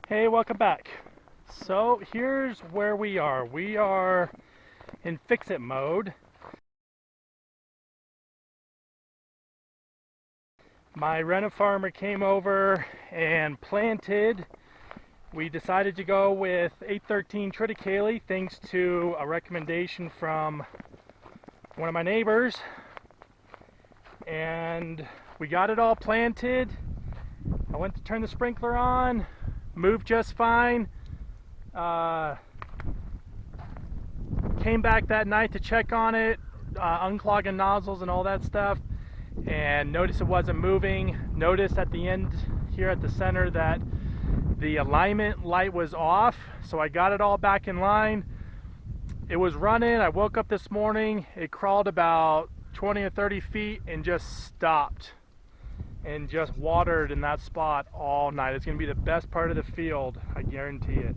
Hey, welcome back. So here's where we are. We are in fix-it mode. My rent-a-farmer came over and planted. We decided to go with 813 triticale thanks to a recommendation from one of my neighbors. And we got it all planted. I went to turn the sprinkler on, moved just fine. Came back that night to check on it, unclogging nozzles and all that stuff, and noticed it wasn't moving. Noticed at the end here at the center that the alignment light was off, so I got it all back in line. It was running. I woke up this morning, it crawled about 20 or 30 feet and just stopped and just watered in that spot all night. It's going to be the best part of the field, I guarantee it.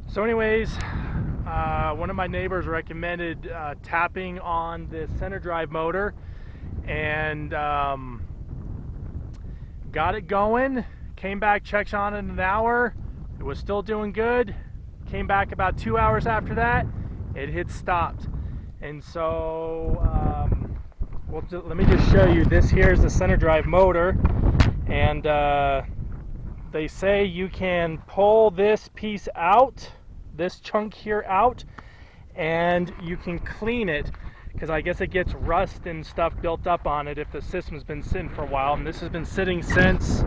So anyways, one of my neighbors recommended tapping on this center drive motor, and got it going. Came back, checked on it in an hour. It was still doing good. Came back about 2 hours after that. It had stopped. And so let me just show you. This here is the center drive motor, and they say you can pull this piece out, this chunk here out, and you can clean it, because I guess it gets rust and stuff built up on it if the system's been sitting for a while. And this has been sitting since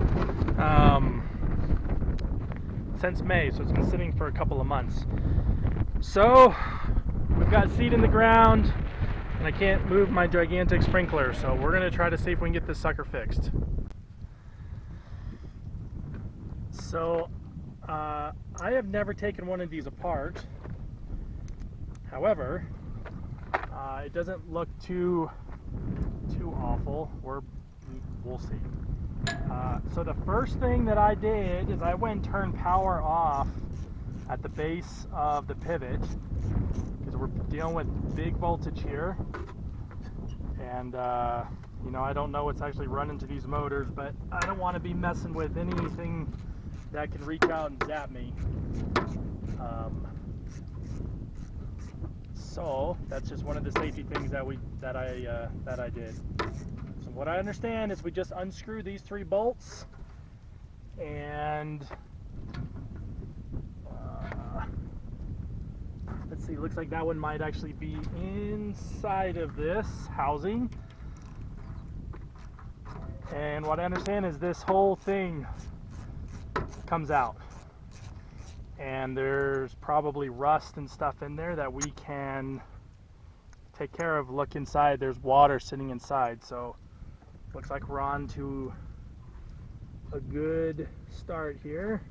May, so it's been sitting for a couple of months. So we've got seed in the ground, and I can't move my gigantic sprinkler, so we're going to try to see if we can get this sucker fixed. So I have never taken one of these apart. However, it doesn't look too awful. We'll see. So the first thing that I did is I went and turned power off at the base of the pivot, because we're dealing with big voltage here, and you know, I don't know what's actually running to these motors, but I don't want to be messing with anything that can reach out and zap me. So that's just one of the safety things that I did. So what I understand is we just unscrew these 3 bolts, and let's see, looks like that one might actually be inside of this housing. And what I understand is this whole thing comes out, and there's probably rust and stuff in there that we can take care of. Look inside, there's water sitting inside, so looks like we're on to a good start here.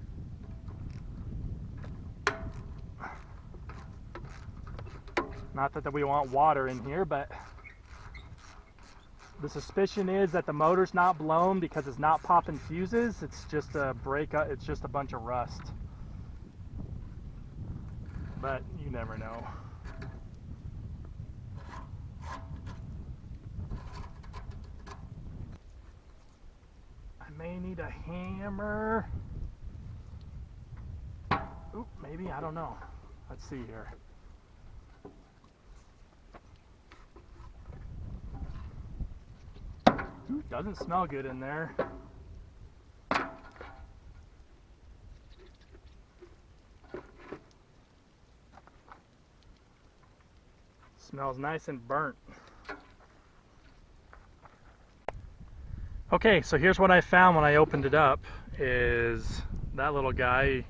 Not that we want water in here, but the suspicion is that the motor's not blown because it's not popping fuses. It's just a breakup. It's just a bunch of rust. But you never know. I may need a hammer. Oop, maybe, I don't know. Let's see here. Ooh, doesn't smell good in there. Smells nice and burnt. Okay, so here's what I found when I opened it up, is that little guy.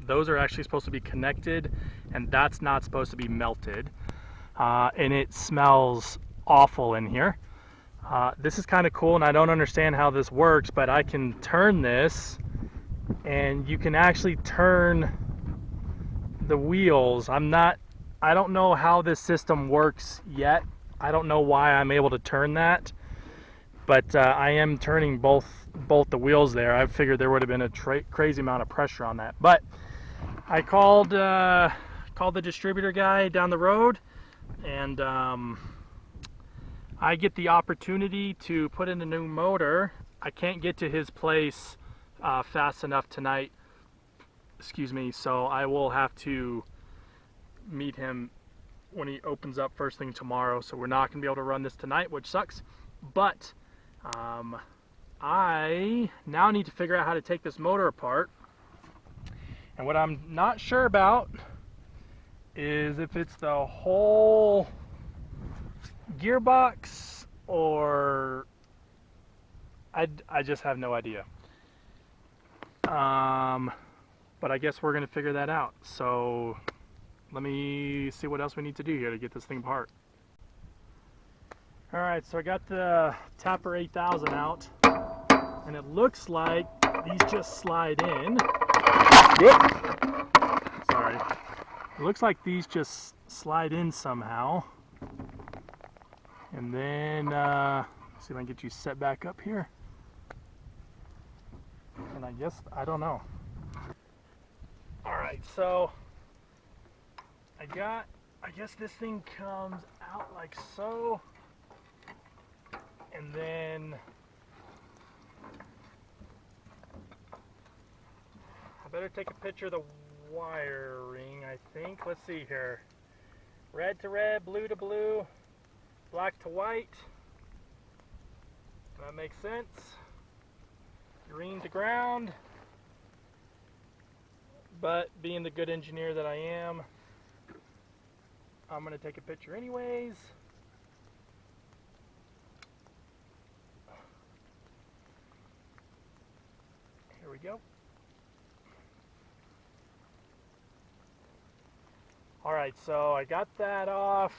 Those are actually supposed to be connected, and that's not supposed to be melted. And it smells awful in here. This is kind of cool, and I don't understand how this works, but I can turn this, and you can actually turn the wheels. I don't know how this system works yet. I don't know why I'm able to turn that, but I am turning both the wheels there. I figured there would have been a crazy amount of pressure on that, but I called the distributor guy down the road, and I get the opportunity to put in a new motor. I can't get to his place fast enough tonight excuse me, so I will have to meet him when he opens up first thing tomorrow. So we're not going to be able to run this tonight, which sucks. But I now need to figure out how to take this motor apart. And what I'm not sure about is if it's the whole gearbox or I just have no idea. But I guess we're going to figure that out. So let me see what else we need to do here to get this thing apart. Alright, so I got the Tapper 8000 out, and it looks like these just slide in. Sorry. It looks like these just slide in somehow. And then, see if I can get you set back up here. And I don't know. Alright, so I guess this thing comes out like so. And then I better take a picture of the wiring, I think. Let's see here. Red to red, blue to blue, black to white. That makes sense. Green to ground. But being the good engineer that I am, I'm going to take a picture anyways. Here we go. Alright, so I got that off.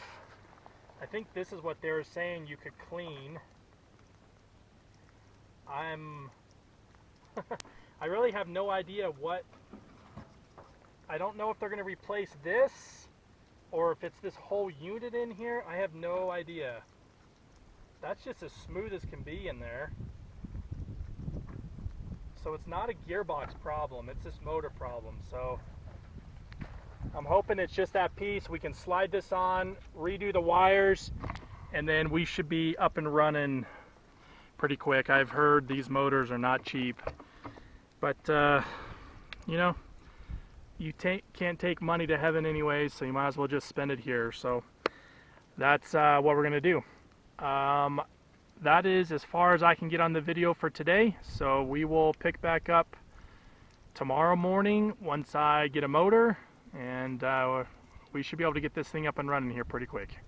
I think this is what they were saying you could clean. I really have no idea what. I don't know if they're going to replace this or if it's this whole unit in here. I have no idea. That's just as smooth as can be in there. So it's not a gearbox problem, it's this motor problem. So I'm hoping it's just that piece. We can slide this on, redo the wires, and then we should be up and running pretty quick. I've heard these motors are not cheap, but you know, you can't take money to heaven anyways, so you might as well just spend it here. So that's what we're gonna do. That is as far as I can get on the video for today, so we will pick back up tomorrow morning once I get a motor, and we should be able to get this thing up and running here pretty quick.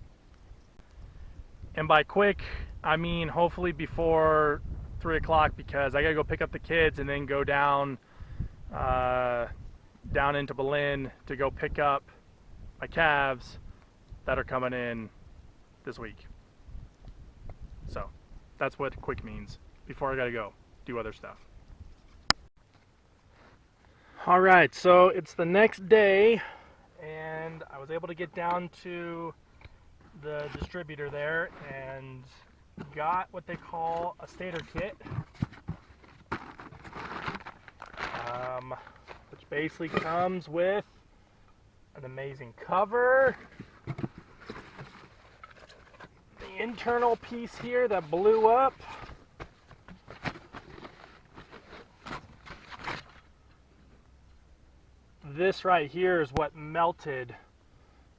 And by quick, I mean hopefully before 3 o'clock, because I gotta go pick up the kids and then go down into Berlin to go pick up my calves that are coming in this week. So that's what quick means before I gotta go do other stuff. Alright, so it's the next day and I was able to get down to the distributor there and got what they call a stator kit, which basically comes with an amazing cover, the internal piece here that blew up, this right here is what melted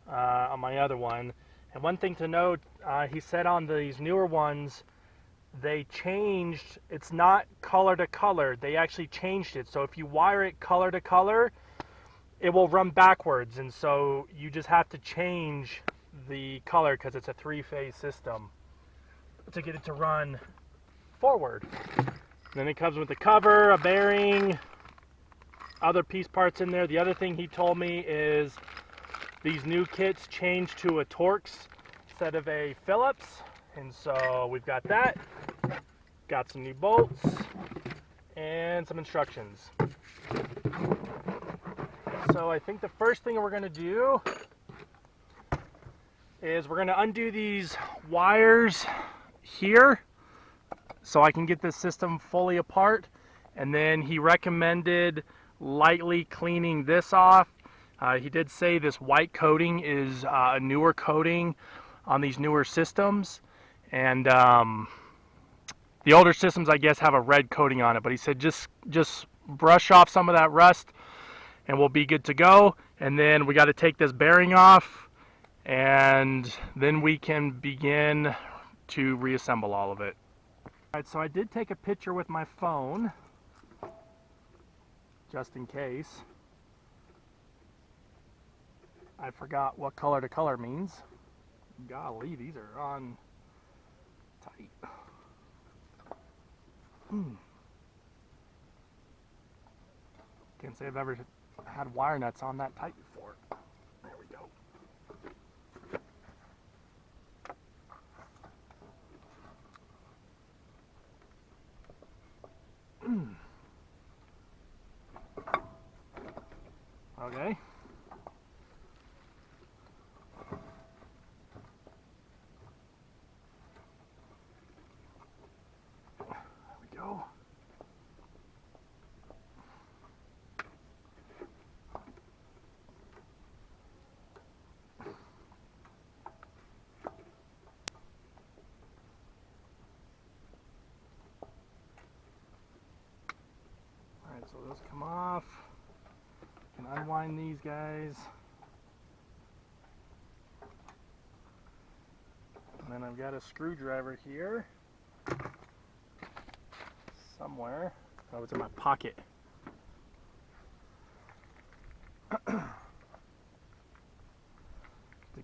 on my other one. And one thing to note, he said on these newer ones, they changed, it's not color to color, they actually changed it. So if you wire it color to color, it will run backwards. And so you just have to change the color because it's a 3-phase system to get it to run forward. And then it comes with a cover, a bearing, other piece parts in there. The other thing he told me is these new kits change to a Torx instead of a Phillips, and so we've got that. Got some new bolts and some instructions. So I think the first thing we're going to do is we're going to undo these wires here so I can get this system fully apart, and then he recommended lightly cleaning this off. He did say this white coating is a newer coating on these newer systems, and the older systems I guess have a red coating on it, but he said just brush off some of that rust and we'll be good to go. And then we got to take this bearing off, and then we can begin to reassemble all of it. Alright, so I did take a picture with my phone, just in case. I forgot what color to color means. Golly, these are on tight. Can't say I've ever had wire nuts on that tight before. There we go. Okay. There we go. Alright, so those come off. Can unwind these guys. And then I've got a screwdriver here somewhere. Oh, it's in my pocket. To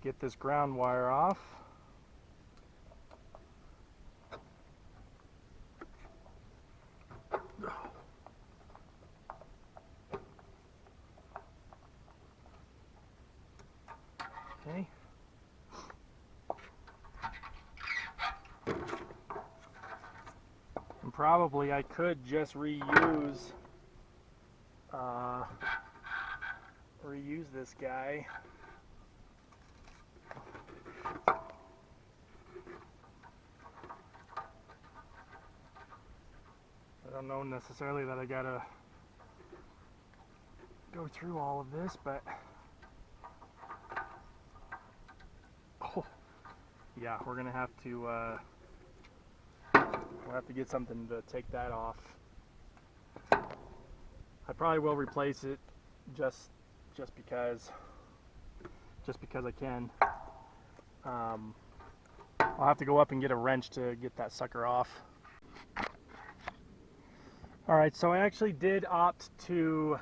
get this ground wire off. Okay. And probably I could just reuse this guy. I don't know necessarily that I gotta go through all of this, but oh, yeah, we're gonna have to we'll have to get something to take that off. I probably will replace it just because I can. I'll have to go up and get a wrench to get that sucker off. Alright, so I actually did opt to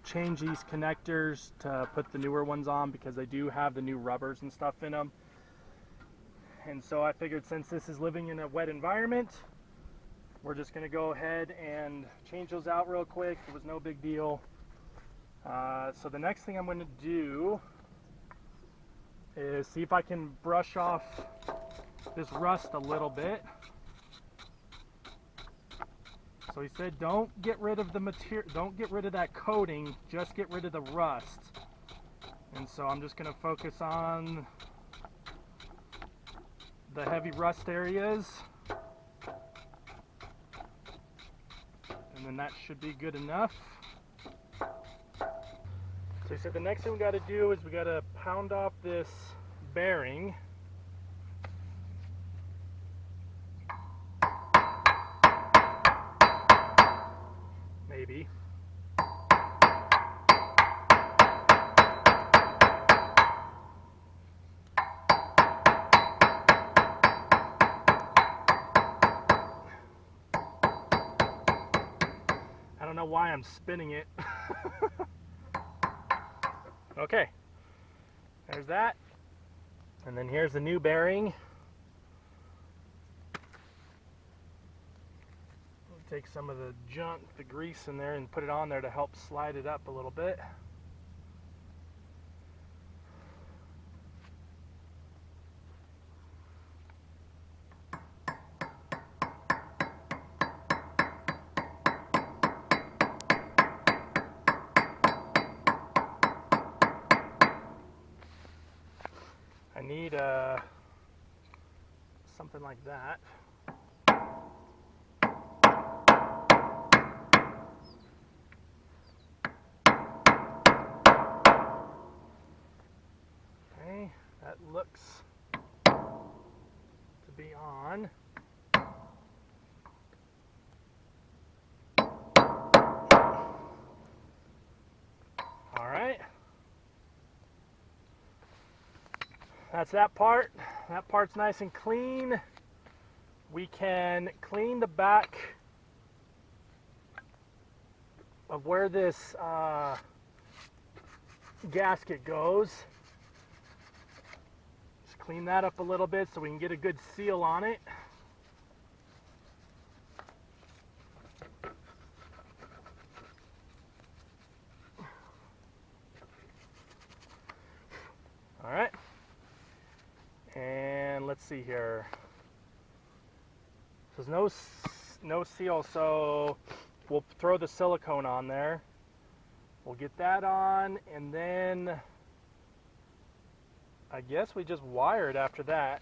change these connectors to put the newer ones on because they do have the new rubbers and stuff in them. And so I figured since this is living in a wet environment, we're just going to go ahead and change those out real quick. It was no big deal. So the next thing I'm going to do is see if I can brush off this rust a little bit. So he said don't get rid of the material, don't get rid of that coating, just get rid of the rust. And so I'm just going to focus on the heavy rust areas. And then that should be good enough. So he said the next thing we got to do is we got to pound off this bearing. Maybe. I don't know why I'm spinning it. Okay, there's that. And then here's the new bearing. I'll take some of the junk, the grease in there, and put it on there to help slide it up a little bit. I need something like that. Okay, that looks to be on. that's that part. That part's nice and clean. We can clean the back of where this gasket goes. Just clean that up a little bit so we can get a good seal on it. All right. And let's see here. There's no seal, so we'll throw the silicone on there. We'll get that on, and then I guess we just wire it after that.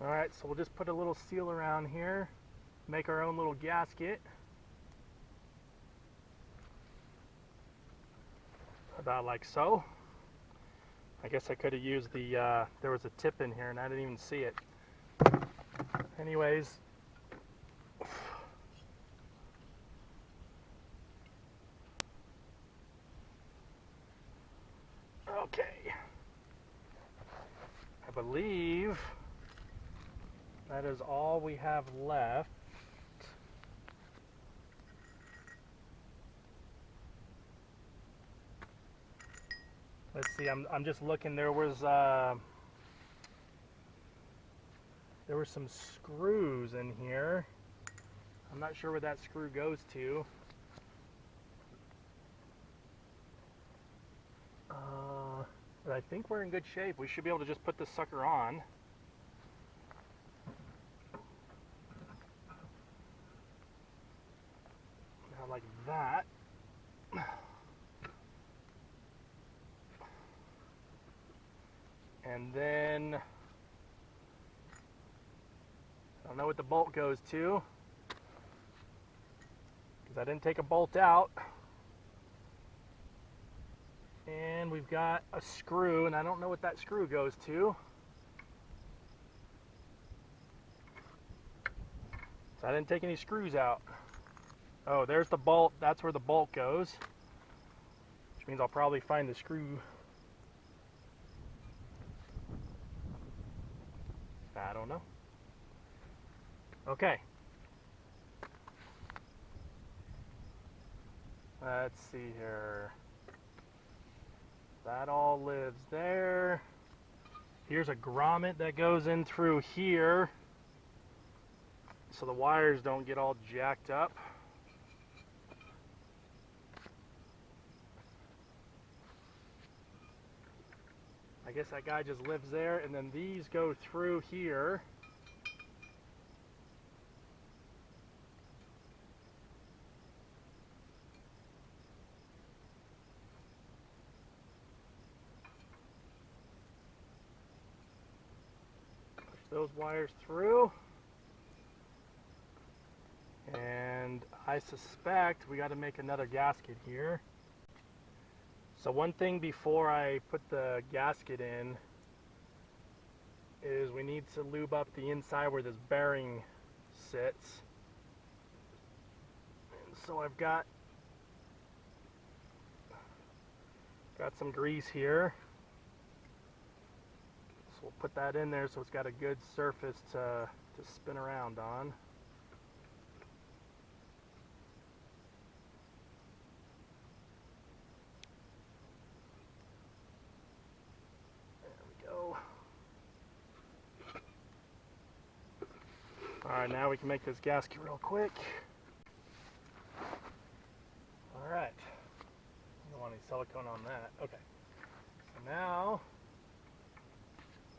All right, so we'll just put a little seal around here, make our own little gasket. About like so. I guess I could have used the, there was a tip in here and I didn't even see it. Anyways. Okay. I believe that is all we have left. Let's see, I'm just looking. There were some screws in here. I'm not sure where that screw goes to. But I think we're in good shape. We should be able to just put this sucker on. Now like that. And then, I don't know what the bolt goes to, because I didn't take a bolt out. And we've got a screw, and I don't know what that screw goes to. So I didn't take any screws out. Oh, there's the bolt. That's where the bolt goes, which means I'll probably find the screw. I don't know. Okay. Let's see here. That all lives there. Here's a grommet that goes in through here so the wires don't get all jacked up. I guess that guy just lives there, and then these go through here. Push those wires through. And I suspect we got to make another gasket here. So one thing before I put the gasket in is we need to lube up the inside where this bearing sits. And so I've got some grease here. So we'll put that in there so it's got a good surface to spin around on. Alright, now we can make this gasket real quick. Alright. Don't want any silicone on that. Okay. So now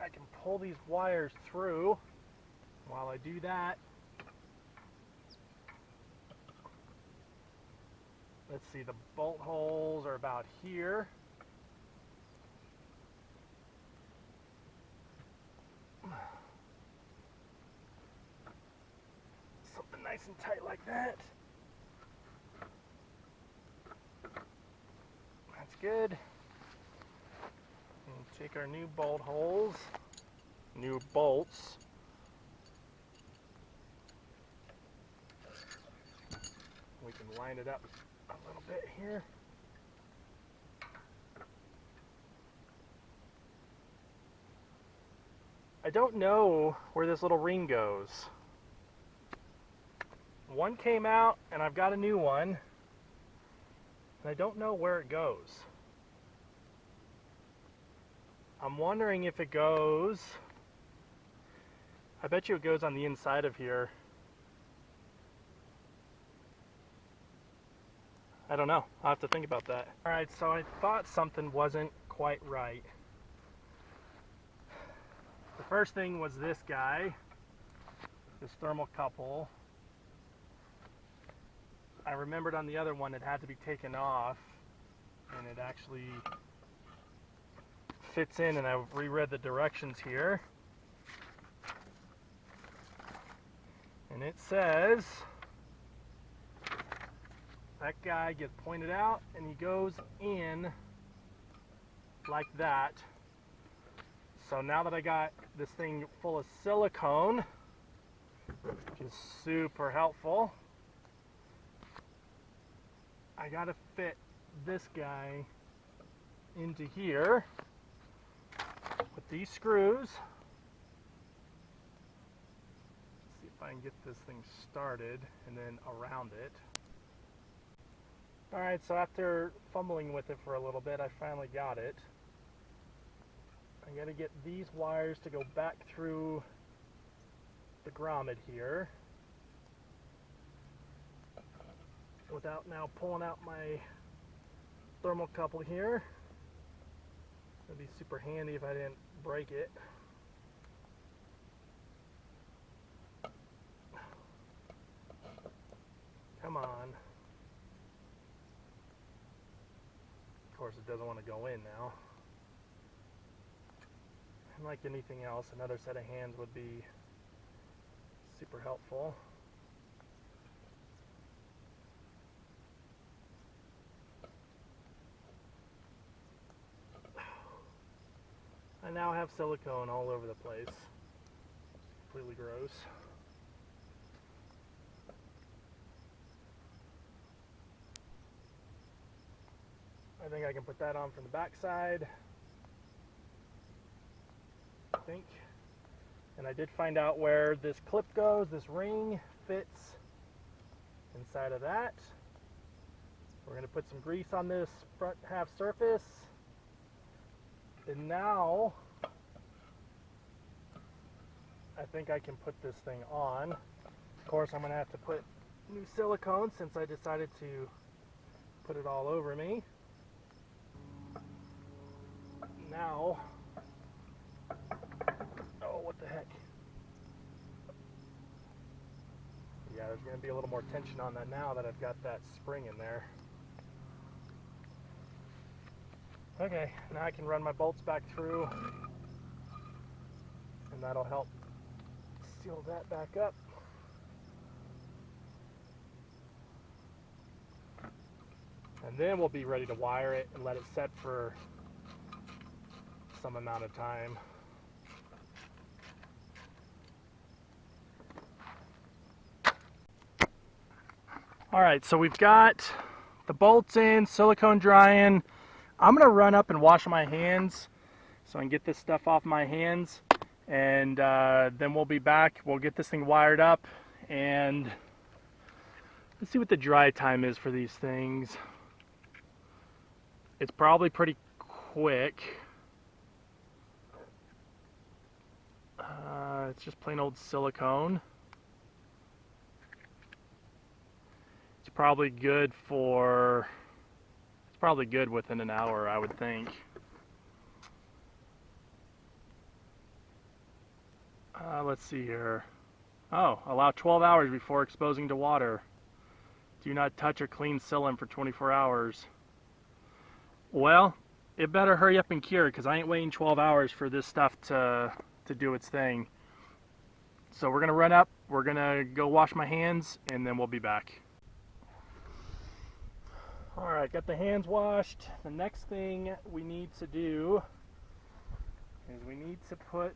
I can pull these wires through. While I do that, let's see, the bolt holes are about here. Something nice and tight like that. That's good. And take our new bolt holes, new bolts. We can line it up a little bit here. I don't know where this little ring goes. One came out and I've got a new one, and I don't know where it goes. I'm wondering if it goes, I bet you it goes on the inside of here. I don't know. I'll have to think about that. Alright, so I thought something wasn't quite right. The first thing was this guy, this thermocouple. I remembered on the other one it had to be taken off, and it actually fits in, and I reread the directions here. And it says that guy gets pointed out and he goes in like that. So now that I got this thing full of silicone, which is super helpful, I gotta fit this guy into here with these screws. Let's see if I can get this thing started and then around it. Alright, so after fumbling with it for a little bit, I finally got it. I gotta get these wires to go back through the grommet here without now pulling out my thermocouple here. It'd be super handy if I didn't break it. Come on. Of course it doesn't want to go in now. And like anything else, another set of hands would be super helpful. I now have silicone all over the place. It's completely gross. I think I can put that on from the back side. I think. And I did find out where this clip goes. This ring fits inside of that. We're going to put some grease on this front half surface. And now I think I can put this thing on. Of course, I'm going to have to put new silicone since I decided to put it all over me. Now, oh, what the heck. Yeah, there's going to be a little more tension on that now that I've got that spring in there. Okay, now I can run my bolts back through, and that'll help seal that back up. And then we'll be ready to wire it and let it set for some amount of time. Alright, so we've got the bolts in, silicone drying. I'm going to run up and wash my hands so I can get this stuff off my hands, and then we'll be back. We'll get this thing wired up, and let's see what the dry time is for these things. It's probably pretty quick. It's just plain old silicone. It's probably good for, it's probably good within an hour, I would think. Let's see here. Oh, allow 12 hours before exposing to water. Do not touch or clean cylinder for 24 hours. Well, it better hurry up and cure, because I ain't waiting 12 hours for this stuff to do its thing. So we're going to run up, we're going to go wash my hands, and then we'll be back. Alright, got the hands washed. The next thing we need to do is we need to put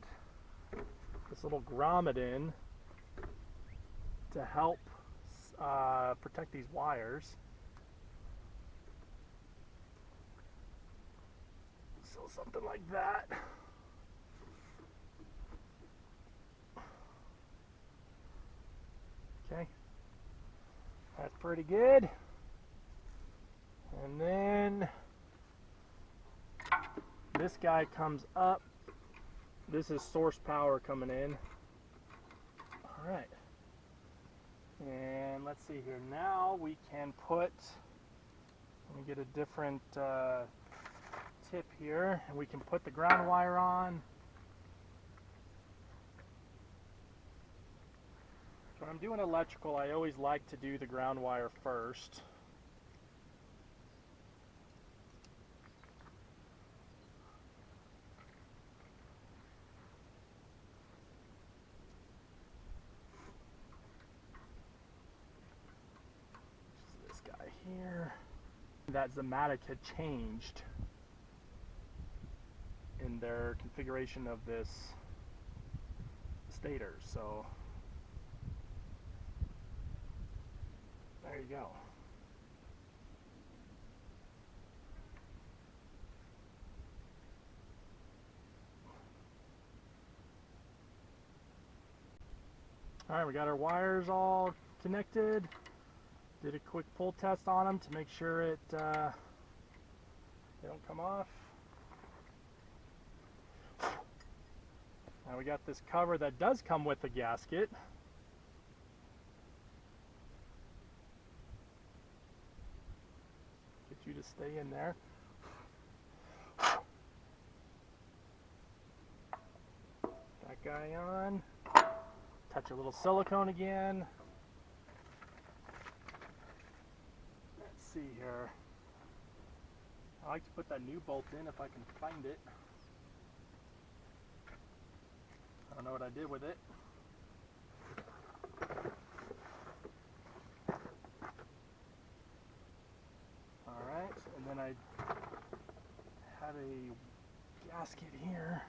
this little grommet in to help protect these wires. So something like that. Okay, that's pretty good. And then this guy comes up. This is source power coming in. All right. And let's see here. Now we can put, let me get a different tip here, and we can put the ground wire on. So when I'm doing electrical, I always like to do the ground wire first. This guy here. That Zematic had changed in their configuration of this stator, so there you go. All right, we got our wires all connected. Did a quick pull test on them to make sure they don't come off. Now we got this cover that does come with the gasket. Get you to stay in there. That guy on. Touch a little silicone again. Let's see here. I like to put that new bolt in if I can find it. I don't know what I did with it. Alright, and then I had a gasket here.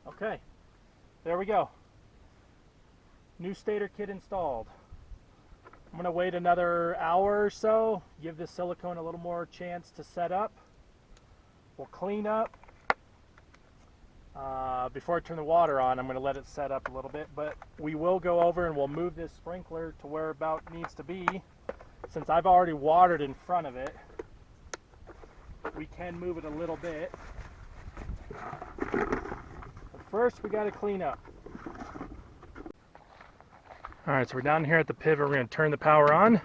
Okay, there we go. New stator kit installed. I'm going to wait another hour or so, give this silicone a little more chance to set up. We'll clean up. Before I turn the water on, I'm going to let it set up a little bit, but we will go over and we'll move this sprinkler to where about needs to be. Since I've already watered in front of it, we can move it a little bit. First, we got to clean up. All right, so we're down here at the pivot. We're going to turn the power on.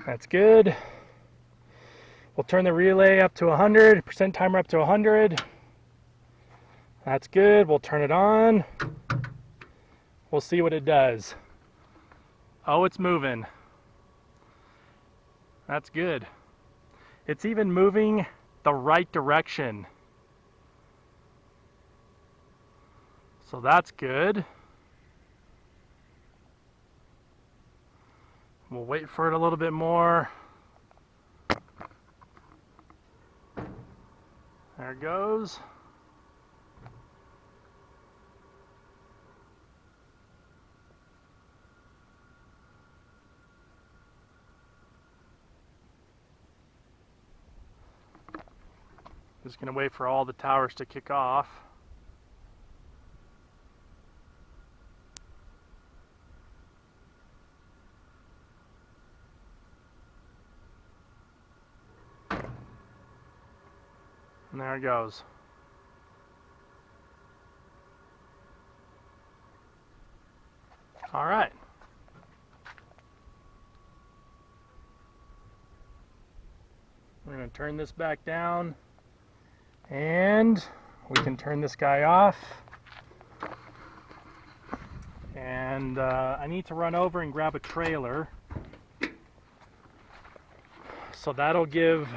That's good. We'll turn the relay up to 100, percent timer up to 100. That's good. We'll turn it on. We'll see what it does. Oh, it's moving. That's good. It's even moving the right direction. So that's good. We'll wait for it a little bit more. There it goes. Just gonna wait for all the towers to kick off. And there it goes. All right. We're going to turn this back down and we can turn this guy off. And I need to run over and grab a trailer. So that'll give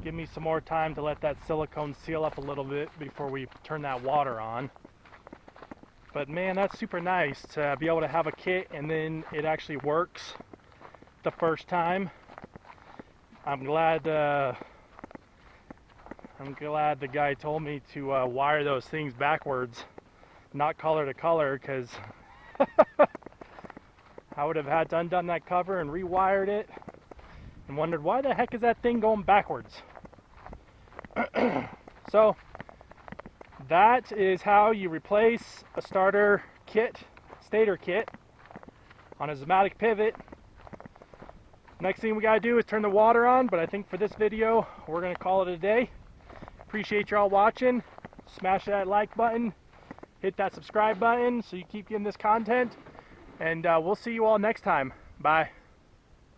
me some more time to let that silicone seal up a little bit before we turn that water on. But man, that's super nice to be able to have a kit and then it actually works the first time. I'm glad I'm glad the guy told me to wire those things backwards, not color to color, because I would have had to undone that cover and rewired it and wondered why the heck is that thing going backwards. So that is how you replace a starter kit, stator kit, on a Zomatic pivot. Next thing we gotta do is turn the water on, but I think for this video we're gonna call it a day. Appreciate y'all watching. Smash that like button, hit that subscribe button so you keep getting this content, and we'll see you all next time. Bye.